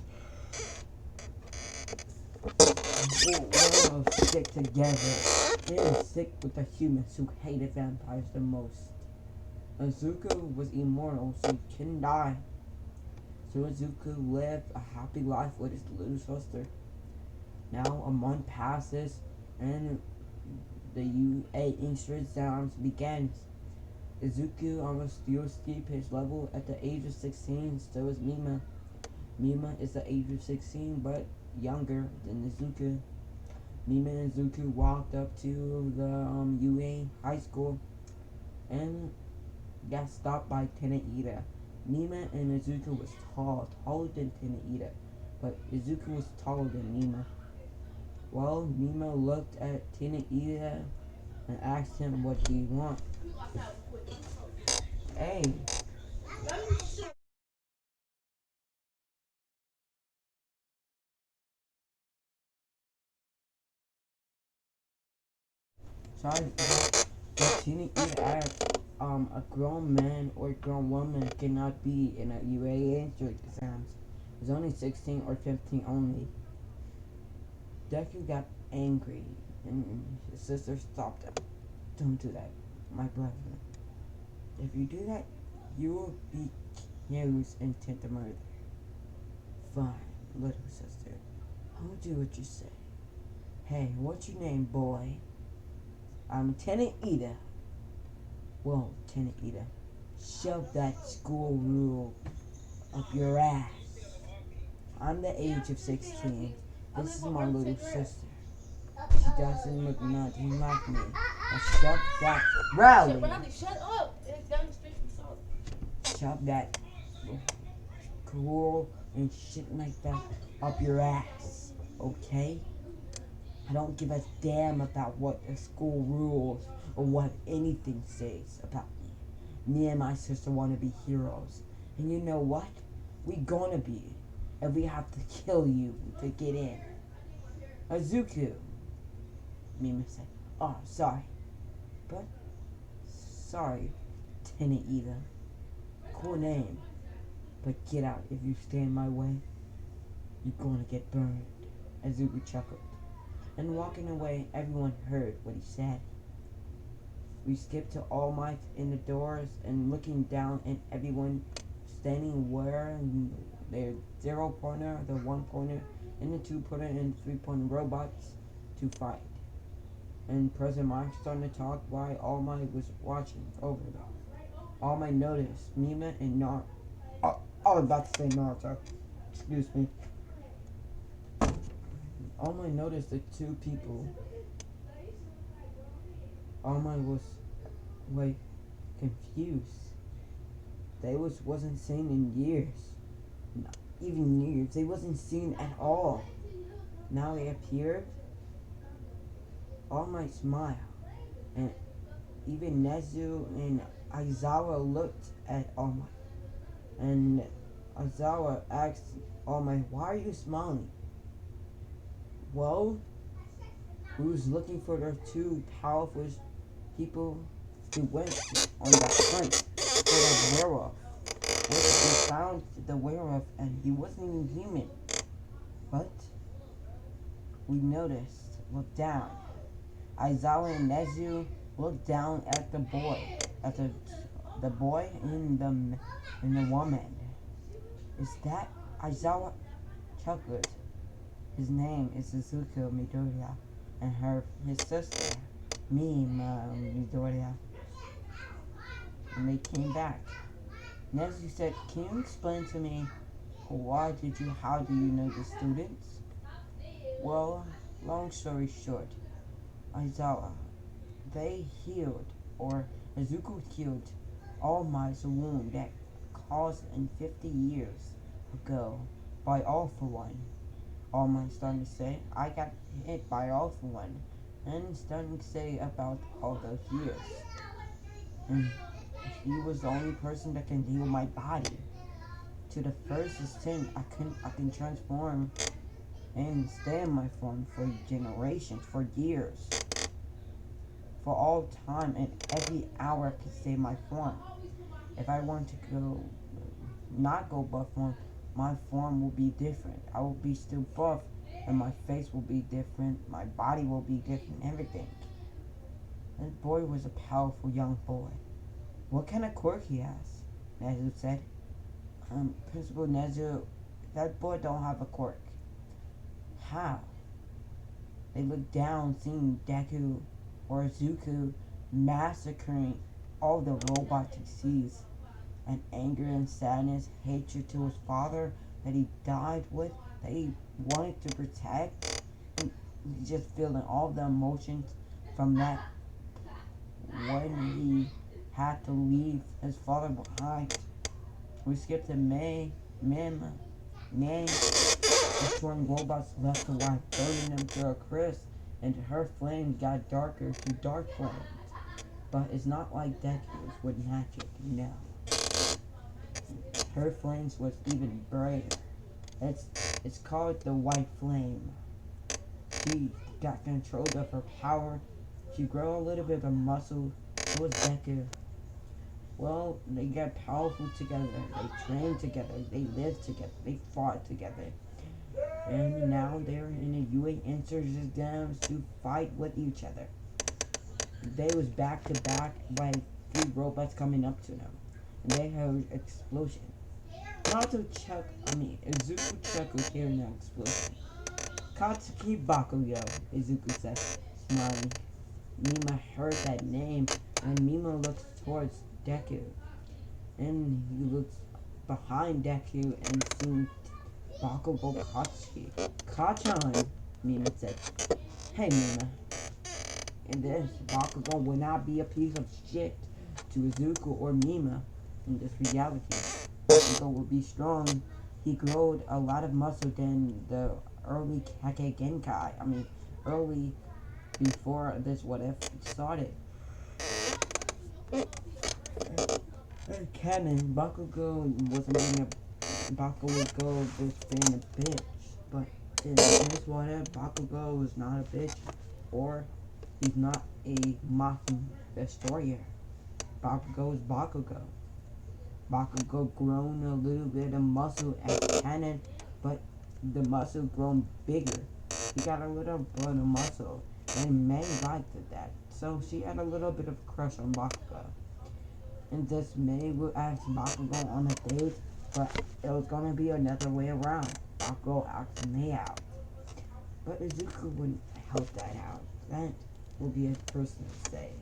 S1: Werewolves stick together. They were sick with the humans who hated vampires the most. Izuku was immortal, so he couldn't die. So Izuku lived a happy life with his little sister. Now a month passes, and the UA exams begins. Izuku almost still skip his level at the age of 16, so is Mima. Mima is the age of 16, but younger than Izuku. Mima and Izuku walked up to the UA high school, and got stopped by Tenaida. Mima and Izuku was taller than Tenaida, but Izuku was taller than Mima. Well, Mima looked at Tenaida and asked him what he wanted. Hey, the teenage as a grown man or grown woman cannot be in a UA entrance exams. It's only 16 or 15 only. Deku got angry and his sister stopped him. Don't do that, my brother. If you do that, you will be accused intent to murder. Fine, little sister. I'll do what you say. Hey, what's your name, boy? I'm Lieutenant Ida. Whoa, Lieutenant Ida. Shove that school rule up your ass. I'm the age of 16. This is my little sister. She doesn't look nothing like me. Now shove that rally.
S2: Shut up! It's down the street from South.
S1: Shove that cool and shit like that up your ass. Okay? I don't give a damn about what the school rules or what anything says about me. Me and my sister want to be heroes. And you know what? We gonna be. And we have to kill you to get in. Azuku. Mima said, oh, sorry. But, sorry, Lieutenant Ida. Cool name. But get out. If you stay in my way, you're gonna get burned. Azuku chuckled. And walking away, everyone heard what he said. We skipped to All Might in the doors and looking down and everyone standing where their 0-pointer, the 1-pointer, and the 2-pointer and 3-pointer robots to fight. And President Mike started to talk while All Might was watching over them. All Might noticed Mima and Naruto. I was about to say Naruto. Excuse me. All Might noticed the two people. All Might was confused. They wasn't seen in years. Not even years. They wasn't seen at all. Now they appeared. All Might smiled. And even Nezu and Aizawa looked at All Might. And Aizawa asked All Might, why are you smiling? Well, we was looking for the two powerful people who went on the hunt for the werewolf. We found the werewolf and he wasn't even human. But we noticed, looked down. Aizawa and Nezu looked down at the boy, at the boy and the woman. Is that Aizawa? Chuckled. His name is Suzuko Midoriya, and his sister, Mima Midoriya. And they came back. Nezu said, can you explain to me how do you know the students? Well, long story short, Aizawa, they healed, or Izuku healed, All Might's wound that caused in 50 years ago by All For One. All Might starting to say, I got hit by All For One, and starting to say about all those years. And he was the only person that can heal my body. To the first extent, I can transform and stay in my form for generations, for years. For all time, and every hour I can stay in my form. If I want to not go buff form, my form will be different. I will be still buff, and my face will be different, my body will be different, everything. That boy was a powerful young boy. What kind of quirk he has? Nezu said. Principal Nezu, that boy don't have a quirk. How? They looked down, seeing Deku or Zuku massacring all the robots he sees. And anger and sadness, hatred to his father that he died with, that he wanted to protect. And he's just feeling all the emotions from that when he had to leave his father behind. We skipped to May, destroying robots left to right, burning them to a crisp, and her flames got darker to dark flames. But it's not like Deku's with magic, no. Her flames was even brighter. It's called the White Flame. She got control of her power She grew a little bit of muscle. So was Deku. Well, they got powerful together. They trained together. They lived together. They fought together. And now they're in a UA insurgents to fight with each other. They was back to back by 3 robots coming up to them. And they heard explosion. Izuku chuckled hearing the explosion. Katsuki Bakugo, Izuku said, smiling. Mima heard that name, and Mima looks towards Deku. And he looks behind Deku and sees Bakugo Katsuki. Kachan, Mima said. Hey, Mima. And this Bakugo will not be a piece of shit to Izuku or Mima in this reality. Bakugo will be strong. He growed a lot of muscle than the early Kake Genkai. Early before this what if started. Canon, Bakugo wasn't being Bakugo was being a bitch. But in this what if Bakugo was not a bitch, or he's not a mocking destroyer. Bakugo is Bakugo. Bakugo grown a little bit of muscle as canon, but the muscle grown bigger. He got a little bit of muscle, and May liked that. So she had a little bit of crush on Bakugo. And this May would ask Bakugo on a date, but it was gonna be another way around. Bakugo asked May out. But Izuku wouldn't help that out. That would be a personal say.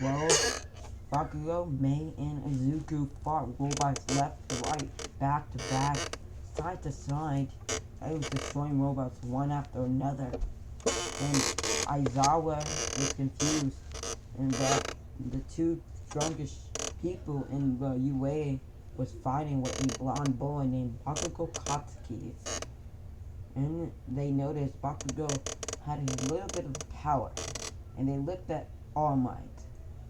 S1: Well, Bakugo, May, and Izuku fought robots left to right, back to back, side to side. They was destroying robots one after another. And Aizawa was confused, and the two strongest people in the UA was fighting with a blonde boy named Bakugo Katsuki. And they noticed Bakugo had a little bit of power, and they looked at All Might.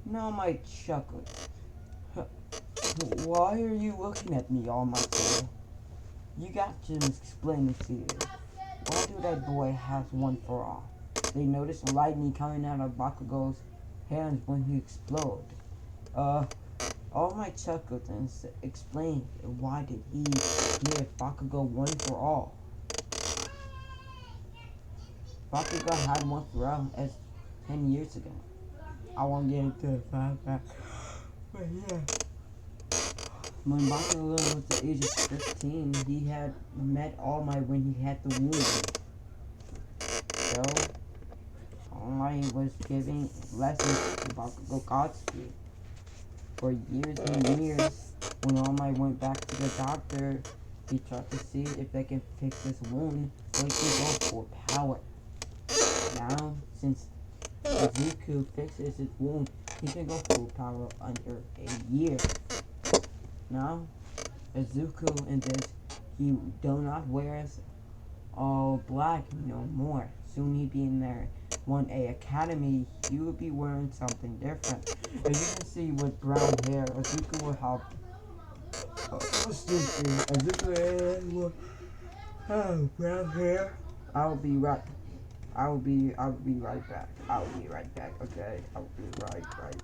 S1: And All Might chuckled. Why are you looking at me, All Might? You got to explain it to you. Why do that boy have one for all? They noticed lightning coming out of Bakugo's hands when he exploded. All Might chuckled and explained why did he give Bakugo one for all. Bakugo had one for all as 10 years ago. I won't get into the fact that, but yeah. When Bakugo was the age of 15, he had met All Might when he had the wound. So, All Might was giving lessons to Bakugo Katsuki. For years and years, when All Might went back to the doctor, he tried to see if they can fix his wound so he can go full power. Now, since Izuku fixes his wound, he can go full power under a year. Now, Izuku in this, he do not wears all black no more. Soon he be in there 1A Academy, he will be wearing something different. As you can see with brown hair, Izuku will have Izuku will have brown hair. I'll be right back. Okay, I'll be right.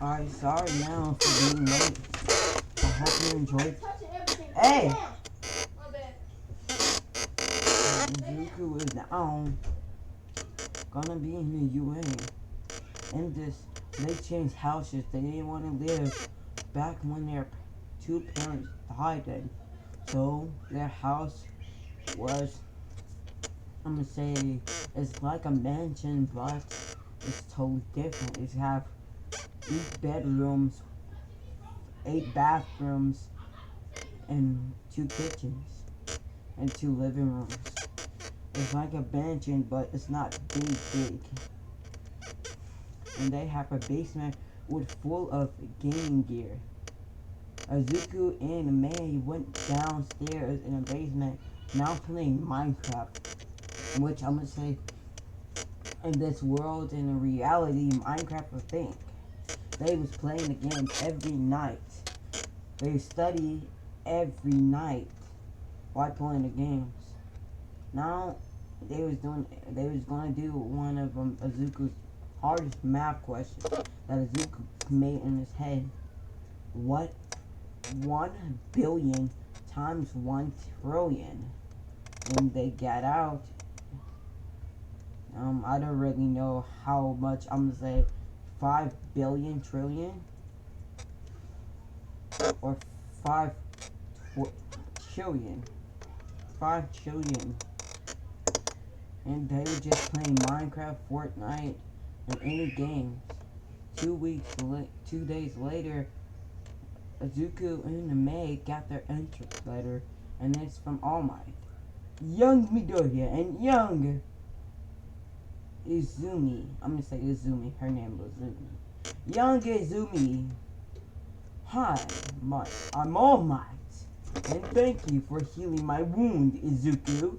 S1: Alright, sorry now for being late. I hope you enjoyed.
S2: Touching everything.
S1: Hey!
S2: Down. My bad.
S1: Deku is now gonna be in the UA. And this, they changed houses. They didn't want to live back when their two parents died. And so their house was, I'm gonna say, it's like a mansion, but it's totally different. It's have 8 bedrooms, 8 bathrooms, and 2 kitchens, and 2 living rooms. It's like a mansion, but it's not big. And they have a basement with full of gaming gear. Azuku and Mei went downstairs in a basement, now playing Minecraft, which I'm gonna say, in this world, in reality, Minecraft was thing. They was playing the game every night. They study every night while playing the games. Now they was gonna do one of Azuku's hardest math questions that Azuku made in his head. What 1 billion times 1 trillion? And they got out. I don't really know how much. I'm gonna say 5 billion trillion or 5 trillion. 5 trillion. And they were just playing Minecraft, Fortnite, and any games. 2 days later, Azuku and Mei got their entrance letter, and it's from All Might. Young Midoriya and young Izumi. I'm gonna say Izumi. Her name was Izumi. Young Izumi. Hi, I'm All Might, and thank you for healing my wound, Izuku.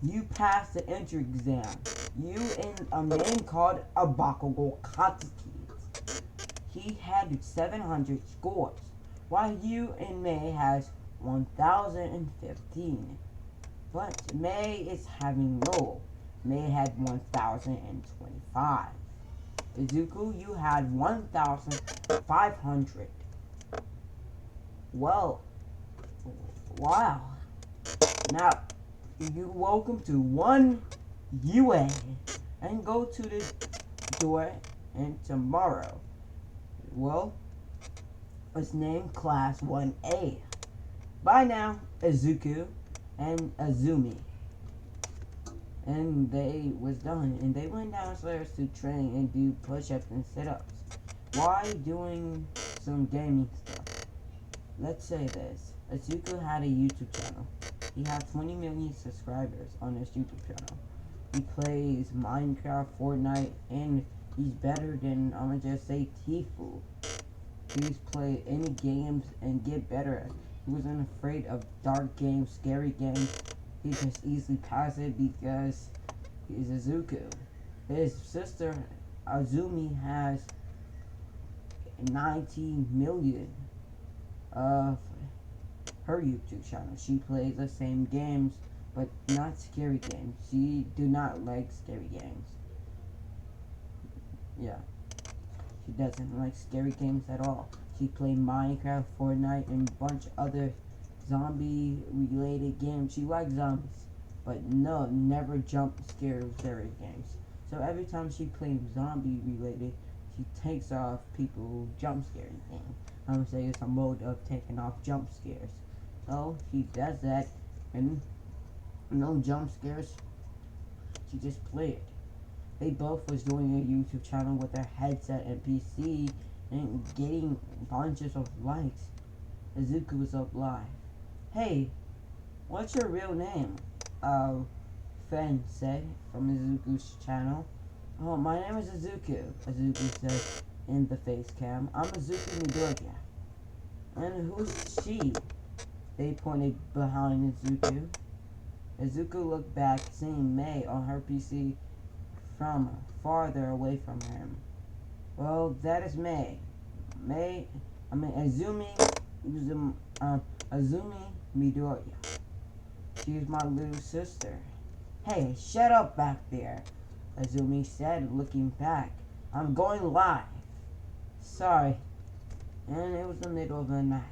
S1: You pass the entry exam. You and a man called Abakugo Katsuki. He had 700 scores, while you and Mei has 1,015. But Mei is having low. Mei had 1,025. Izuku, you had 1,500. Well, wow. Now, you're welcome to 1 UA. And go to the door and tomorrow. Well, it's named Class 1A. Bye now, Izuku and Azumi. And they was done. And they went downstairs to train and do push-ups and sit-ups. Why doing some gaming stuff? Let's say this. Azuku had a YouTube channel. He had 20 million subscribers on his YouTube channel. He plays Minecraft, Fortnite, and he's better than, I'm gonna just say, Tifu. He's play any games and get better at it. He wasn't afraid of dark games, scary games. He just easily passed it because he's Azuku. His sister, Azumi, has 19 million of her YouTube channel. She plays the same games, but not scary games. She do not like scary games. Yeah. She doesn't like scary games at all. She played Minecraft, Fortnite, and a bunch of other zombie-related games. She likes zombies, but no, never jump scary games. So every time she plays zombie-related, she takes off people jump scare thing. I'm gonna say it's a mode of taking off jump scares. So she does that, and no jump scares. She just played. They both was doing a YouTube channel with their headset and PC and getting bunches of likes. Azuku was up live. Hey, what's your real name? Friend said from Azuku's channel. Oh, my name is Azuku, Azuku said in the face cam. I'm Azuku Midoriya. And who's she? They pointed behind Azuku. Azuku looked back, seeing Mei on her PC from farther away from him. Well, that is Mei. Azumi Midoriya. She's my little sister. Hey, shut up back there, Azumi said, looking back. I'm going live. Sorry. And it was the middle of the night.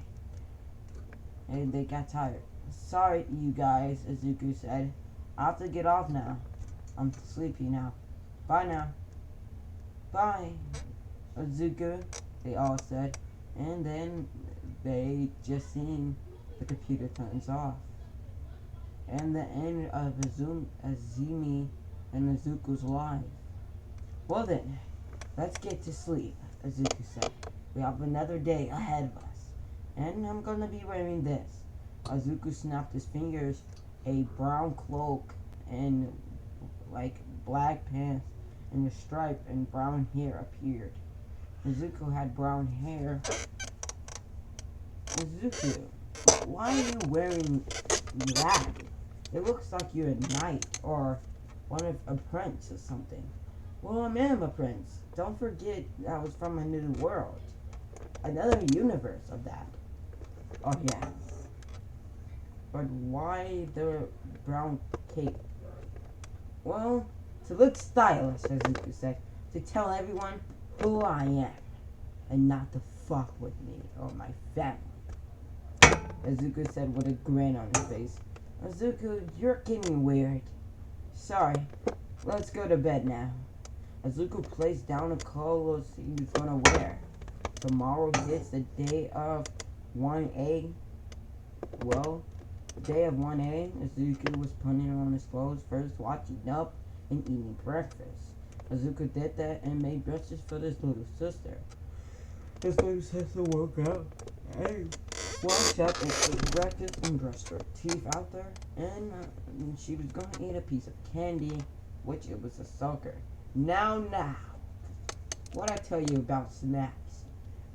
S1: And they got tired. Sorry, you guys, Izuku said. I have to get off now. I'm sleepy now. Bye now. Bye, Izuku, they all said. And then they just seen the computer turns off. And the end of Azumi and Izuku's life. Well then, let's get to sleep, Izuku said. We have another day ahead of us. And I'm gonna be wearing this. Izuku snapped his fingers. A brown cloak and like black pants and a stripe and brown hair appeared. Izuku had brown hair. Izuku, why are you wearing that? It looks like you're a knight or one of a prince or something. Well, I am a prince. Don't forget that was from another world. Another universe of that. Oh yeah. But why the brown cape? Well, to look stylish, as Izuku said. To tell everyone who I am. And not to fuck with me or my family. Izuku said with a grin on his face. Izuku, you're getting weird. Sorry. Let's go to bed now. Izuku placed down the clothes he was gonna wear. Tomorrow hits the day of 1A. Well, the day of 1A, Izuku was putting on his clothes first, watching up and eating breakfast. Izuku did that and made breakfast for his little sister. His little sister woke up and washed up and ate breakfast and brushed her teeth out there. And she was going to eat a piece of candy, which it was a sucker. Now, what I tell you about snacks.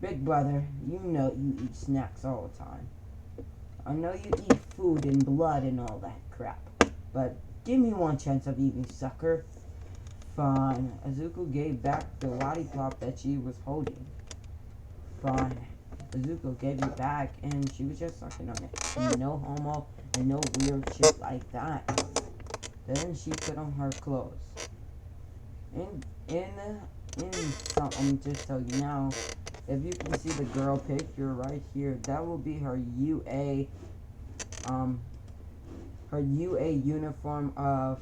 S1: Big brother, you know you eat snacks all the time. I know you eat food and blood and all that crap. But give me one chance of eating, sucker. Fine. Izuku gave back the lollipop that she was holding. Fine. Izuku gave it back and she was just sucking on it. And no homo and no weird shit like that. Then she put on her clothes. I'm just tell you now, if you can see the girl picture right here, that will be her UA uniform of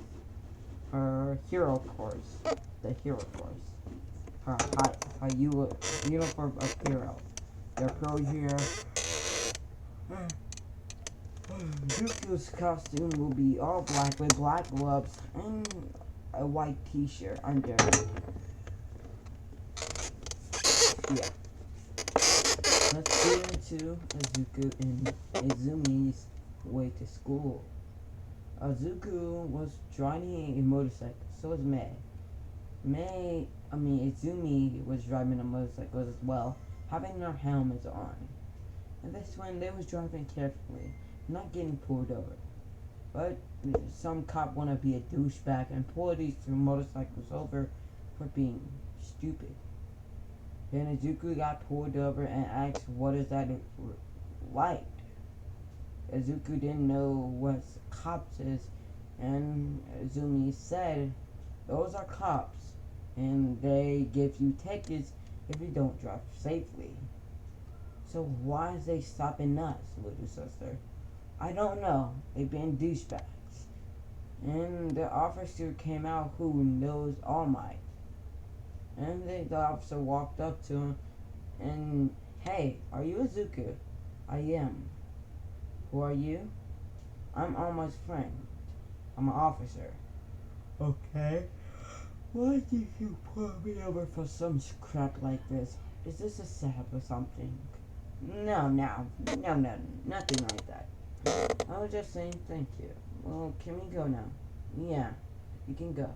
S1: her hero course. The hero course. Her uniform of hero. Their pro here. Deku's costume will be all black with black gloves and a white t-shirt under. Yeah. Let's get into Izuku and Izumi's way to school. Izuku was driving a motorcycle, so was May. Izumi was driving a motorcycle as well, having their helmets on. And this one, they was driving carefully, not getting pulled over. But some cop wanna be a douchebag and pull these two motorcycles over for being stupid. Then Izuku got pulled over and asked, what is that light? Izuku didn't know what cops is, and Izumi said, those are cops, and they give you tickets if you don't drive safely. So why is they stopping us, little sister? I don't know. They been douchebags. And the officer came out who knows All Might. And the officer walked up to him and, hey, are you Izuku? I am. Who are you? I'm All Might's friend. I'm an officer. Okay. Why did you pull me over for some crap like this? Is this a setup or something? No, nothing like that. I was just saying thank you. Well, can we go now? Yeah, you can go.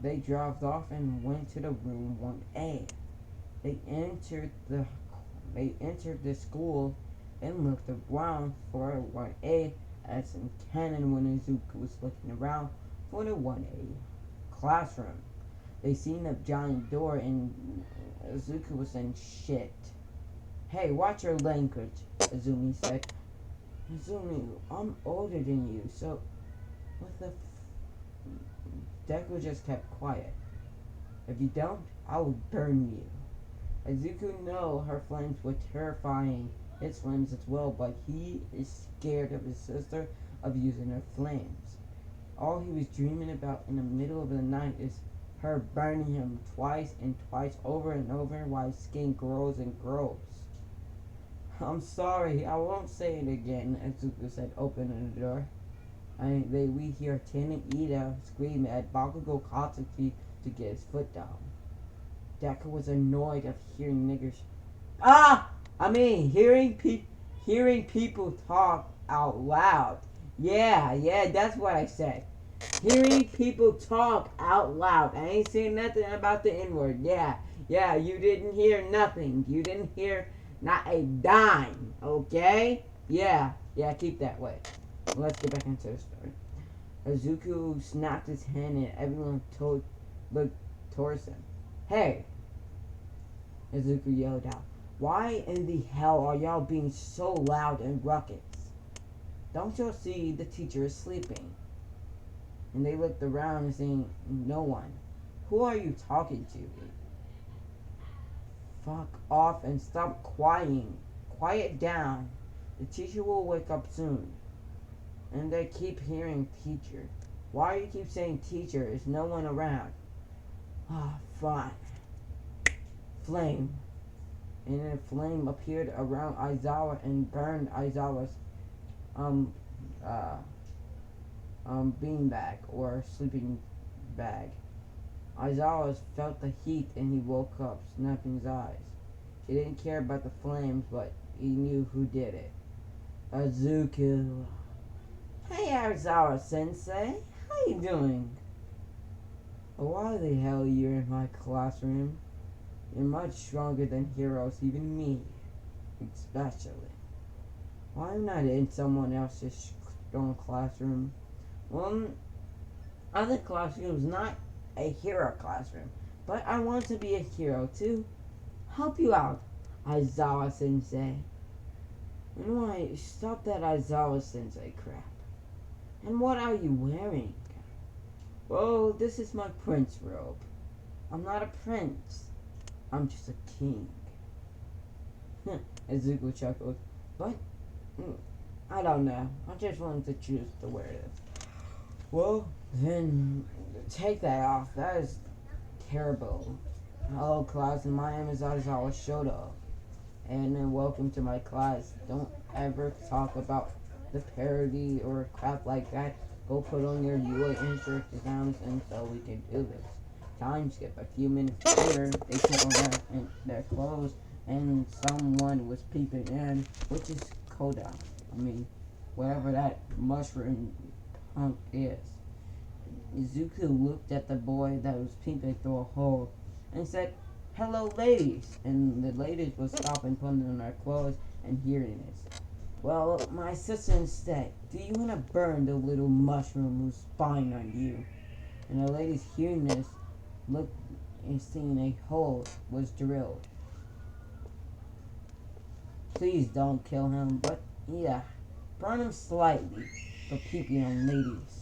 S1: They drove off and went to the room 1A. They entered the school and looked around for 1A as in canon when Izuku was looking around for the 1A classroom. They seen a giant door and Izuku was saying shit. Hey, watch your language, Izumi said. Izumi, I'm older than you, so what the Deku just kept quiet. If you don't, I will burn you. Izuku know her flames were terrifying his flames as well, but he is scared of his sister of using her flames. All he was dreaming about in the middle of the night is her burning him twice and twice over and over while his skin grows and grows. I'm sorry, I won't say it again, Izuku said, opening the door. We hear Tin and Ida scream at Bakugo Katsuki to get his foot down. Deku was annoyed of hearing niggers. Hearing people talk out loud. Yeah, that's what I said. Hearing people talk out loud. I ain't saying nothing about the N-word. Yeah, you didn't hear nothing. You didn't hear not a dime. Okay? Yeah, keep that way. Let's get back into the story. Izuku snapped his hand and everyone looked towards him. Hey, Izuku yelled out. Why in the hell are y'all being so loud and ruckus? Don't y'all see the teacher is sleeping? And they looked around and saying, no one. Who are you talking to? Fuck off and stop crying. Quiet down. The teacher will wake up soon. And they keep hearing teacher. Why do you keep saying teacher? There's no one around. Fine. Flame. And a flame appeared around Aizawa and burned Aizawa's beanbag or sleeping bag. Aizawa felt the heat and he woke up, snapping his eyes. He didn't care about the flames, but he knew who did it. Izuku. Hey, Aizawa Sensei. How you doing? Why the hell you're in my classroom? You're much stronger than heroes, even me. Especially. Why am I not in someone else's strong classroom? Well, other classroom is not a hero classroom, but I want to be a hero to help you out, Aizawa Sensei. And why, stop that Aizawa Sensei crap. And what are you wearing? Well, this is my prince robe. I'm not a prince. I'm just a king. Izuku chuckled. But, I don't know. I just wanted to choose to wear this. Well, then, take that off. That is terrible. Hello, class, and my name is Aizawa Shoto. And then welcome to my class. Don't ever talk about the parody or crap like that. Go put on your UA entrance exams and so we can do this. Time skip. A few minutes later, they put on their clothes and someone was peeping in, which is Koda. Whatever that mushroom punk is. Izuku looked at the boy that was peeping through a hole and said, "Hello, ladies." And the ladies would stop and put on their clothes and hearing this. Well, my sister instead, do you want to burn the little mushroom who's spying on you? And the ladies hearing this looked and seeing a hole was drilled. Please don't kill him, but yeah, burn him slightly for peeping on ladies.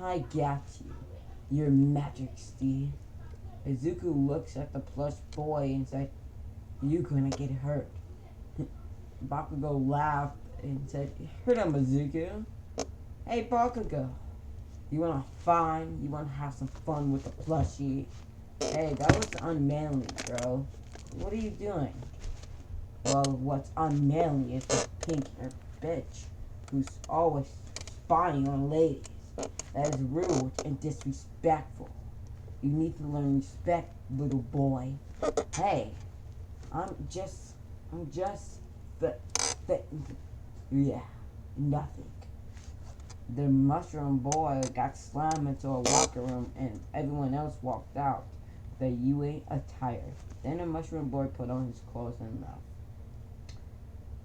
S1: I got you, your majesty. Izuku looks at the plush boy and said, "You're gonna get hurt." Bakugo laughed and said, "Hurt him, Izuku. Hey, Bakugo, you wanna find? You wanna have some fun with the plushie? Hey, that was unmanly, bro. What are you doing?" Well, what's unmanly is this pink-haired bitch who's always spying on ladies. That is rude and disrespectful. You need to learn respect, little boy. Hey, yeah, nothing. The mushroom boy got slammed into a locker room and everyone else walked out. The UA attire. Then the mushroom boy put on his clothes and left.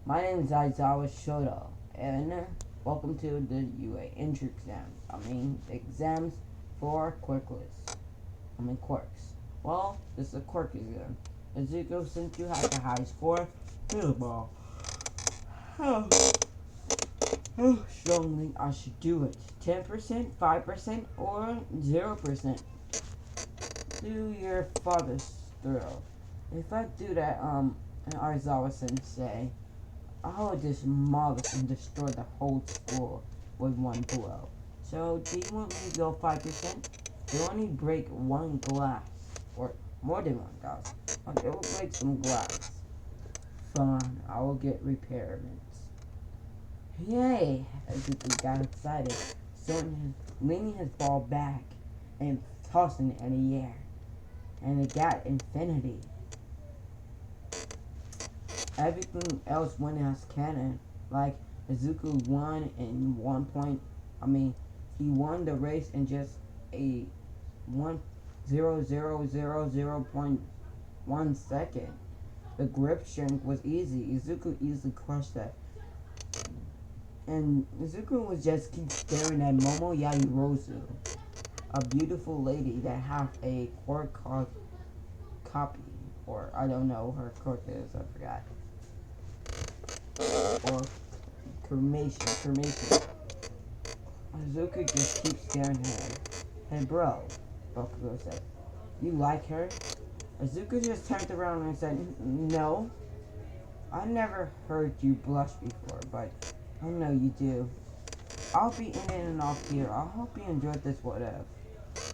S1: My name is Aizawa Shoto, and welcome to the UA entry exams. Exams for quirks. Well, this is a quirk exam. Izuku, since you have a high score, here's a ball. Strongly, I should do it. 10%, 5%, or 0%. to your father's thrill. If I do that, Arzawa Sensei, I'll just demolish and destroy the whole school with one blow. So, do you want me to go 5%? It'll only break one glass, or more than one glass. It will break some glass. Fine, I will get repairments. Yay! Azuki got excited, leaning his ball back and tossing it in the air. And it got infinity. Everything else went as canon. Like, Izuku won in 1 point. He won the race in just a 1.0000.1 second. The grip strength was easy. Izuku easily crushed that. And Izuku was just keep staring at Momo Yairozu, a beautiful lady that have a quirk called copy, or I don't know her quirk is, I forgot. Or cremation. Izuku just keeps staring at her. Hey bro, Bakugo said, you like her? Izuku just turned around and said, no. I never heard you blush before, but I know you do. I'll be in and off here. I hope you enjoyed this what if.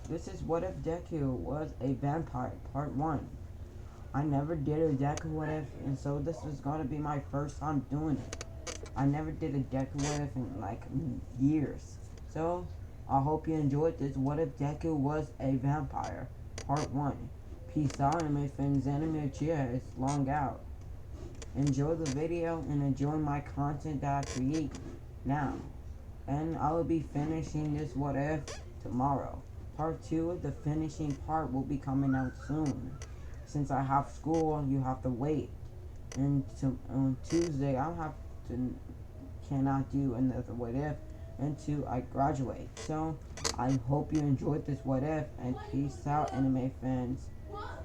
S1: This is What If Deku Was a Vampire, part 1. I never did a Deku what if, and so this is going to be my first time doing it. I never did a Deku what if in like years. So, I hope you enjoyed this What If Deku Was a Vampire, part 1. Peace out, anime fans. Anime Chia is long out. Enjoy the video and enjoy my content that I create now. And I will be finishing this what if tomorrow. Part 2 of the finishing part will be coming out soon. Since I have school, you have to wait. And on Tuesday, cannot do another what if until I graduate. So I hope you enjoyed this what if, and peace out, anime fans.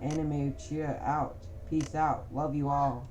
S1: Anime cheer out. Peace out. Love you all.